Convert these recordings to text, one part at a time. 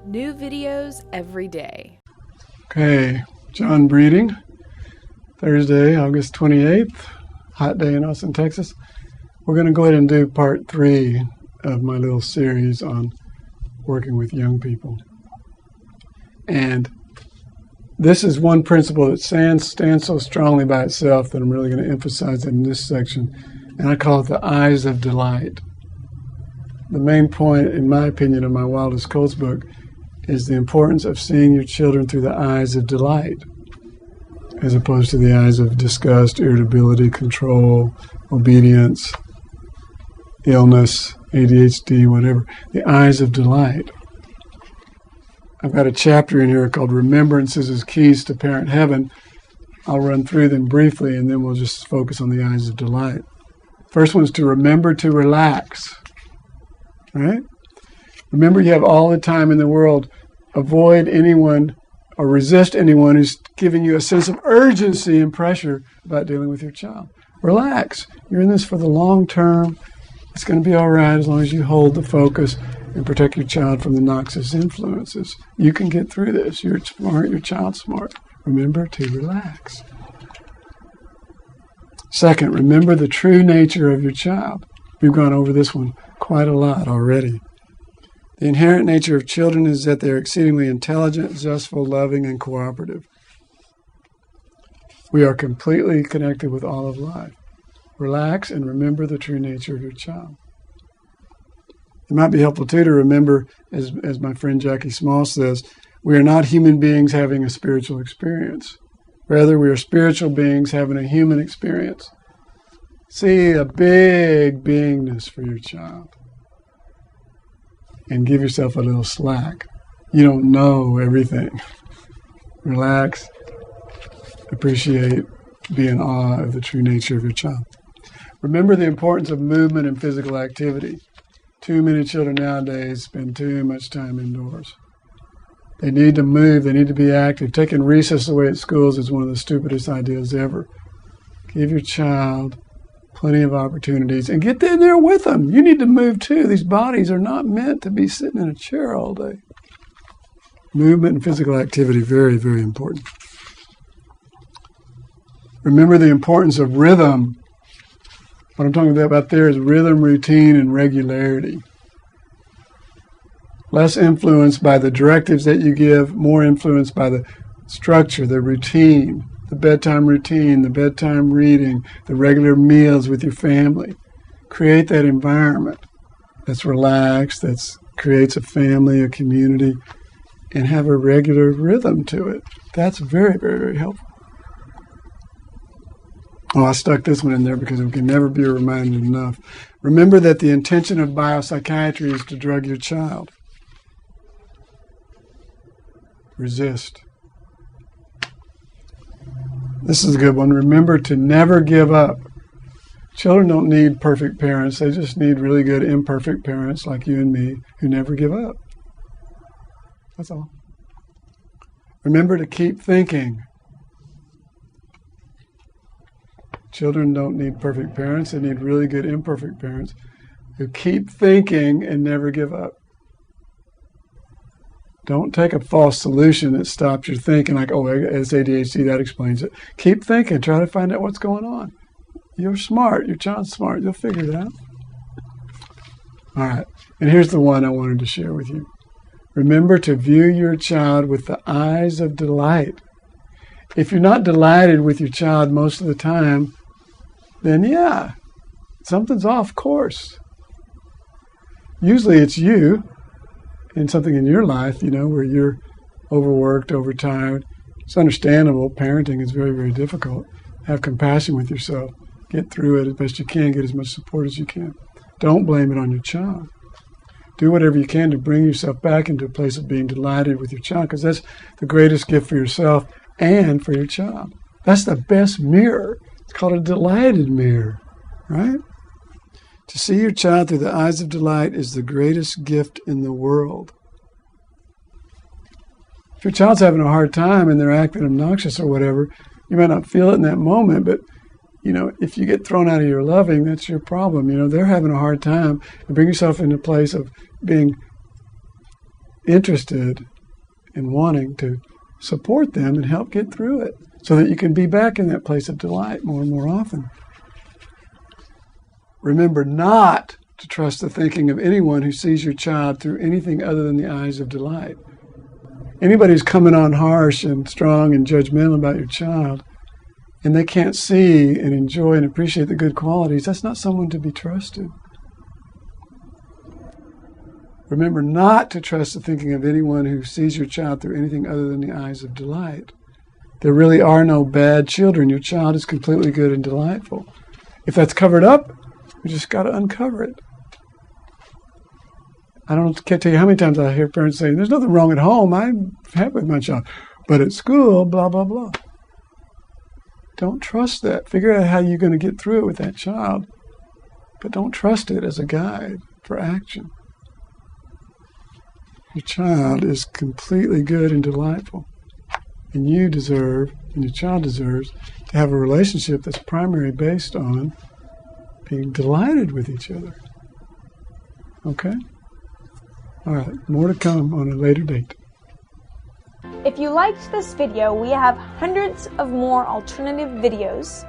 New videos every day. Okay, John Breeding, Thursday, August 28th, hot day in Austin, Texas. We're going to go ahead and do part 3 of my little series on working with young people. And this is one principle that stands so strongly by itself that I'm really going to emphasize it in this section, and I call it the eyes of delight. The main point, in my opinion, of my Wildest Colts book is the importance of seeing your children through the eyes of delight, as opposed to the eyes of disgust, irritability, control, obedience, illness, ADHD, whatever. The eyes of delight. I've got a chapter in here called Remembrances as Keys to Parent Heaven. I'll run through them briefly, and then we'll just focus on the eyes of delight. First one is to remember to relax. Right? Remember, you have all the time in the world. Avoid anyone or resist anyone who's giving you a sense of urgency and pressure about dealing with your child. Relax. You're in this for the long term. It's going to be all right as long as you hold the focus and protect your child from the noxious influences. You can get through this. You're smart. Your child's smart. Remember to relax. Second, remember the true nature of your child. We've gone over this one quite a lot already. The inherent nature of children is that they're exceedingly intelligent, zestful, loving, and cooperative. We are completely connected with all of life. Relax and remember the true nature of your child. It might be helpful, too, to remember, as my friend Jackie Small says, we are not human beings having a spiritual experience. Rather, we are spiritual beings having a human experience. See a big beingness for your child. And give yourself a little slack. You don't know everything. Relax. Appreciate. Be in awe of the true nature of your child. Remember the importance of movement and physical activity. Too many children nowadays spend too much time indoors. They need to move. They need to be active. Taking recess away at schools is one of the stupidest ideas ever. Give your child plenty of opportunities, and get in there with them. You need to move too. These bodies are not meant to be sitting in a chair all day. Movement and physical activity, very, very important. Remember the importance of rhythm. What I'm talking about there is rhythm, routine, and regularity. Less influenced by the directives that you give, more influenced by the structure, the routine. The bedtime routine, the bedtime reading, the regular meals with your family. Create that environment that's relaxed, that creates a family, a community, and have a regular rhythm to it. That's very, very, very helpful. Oh, I stuck this one in there because we can never be reminded enough. Remember that the intention of biopsychiatry is to drug your child. Resist. This is a good one. Remember to never give up. Children don't need perfect parents. They just need really good imperfect parents like you and me who never give up. That's all. Remember to keep thinking. Children don't need perfect parents. They need really good imperfect parents who keep thinking and never give up. Don't take a false solution that stops your thinking like, oh, it's ADHD, that explains it. Keep thinking. Try to find out what's going on. You're smart. Your child's smart. You'll figure it out. All right. And here's the one I wanted to share with you. Remember to view your child with the eyes of delight. If you're not delighted with your child most of the time, then yeah, something's off course. Usually it's you. In something in your life, where you're overworked, overtired. It's understandable. Parenting is very, very difficult. Have compassion with yourself. Get through it as best you can. Get as much support as you can. Don't blame it on your child. Do whatever you can to bring yourself back into a place of being delighted with your child, because that's the greatest gift for yourself and for your child. That's the best mirror. It's called a delighted mirror, right? To see your child through the eyes of delight is the greatest gift in the world. If your child's having a hard time and they're acting obnoxious or whatever, you might not feel it in that moment, but if you get thrown out of your loving, that's your problem. They're having a hard time. And bring yourself into a place of being interested in wanting to support them and help get through it so that you can be back in that place of delight more and more often. Remember not to trust the thinking of anyone who sees your child through anything other than the eyes of delight. Anybody who's coming on harsh and strong and judgmental about your child, and they can't see and enjoy and appreciate the good qualities, that's not someone to be trusted. Remember not to trust the thinking of anyone who sees your child through anything other than the eyes of delight. There really are no bad children. Your child is completely good and delightful. If that's covered up, we just got to uncover it. Can't tell you how many times I hear parents saying, there's nothing wrong at home. I'm happy with my child. But at school, blah, blah, blah. Don't trust that. Figure out how you're going to get through it with that child. But don't trust it as a guide for action. Your child is completely good and delightful. And you deserve, and your child deserves, to have a relationship that's primarily based on being delighted with each other. Okay? All right, more to come on a later date. If you liked this video, we have hundreds of more alternative videos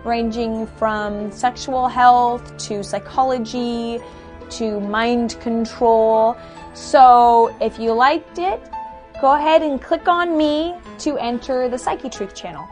ranging from sexual health to psychology to mind control. So if you liked it, go ahead and click on me to enter the Psychetruth channel.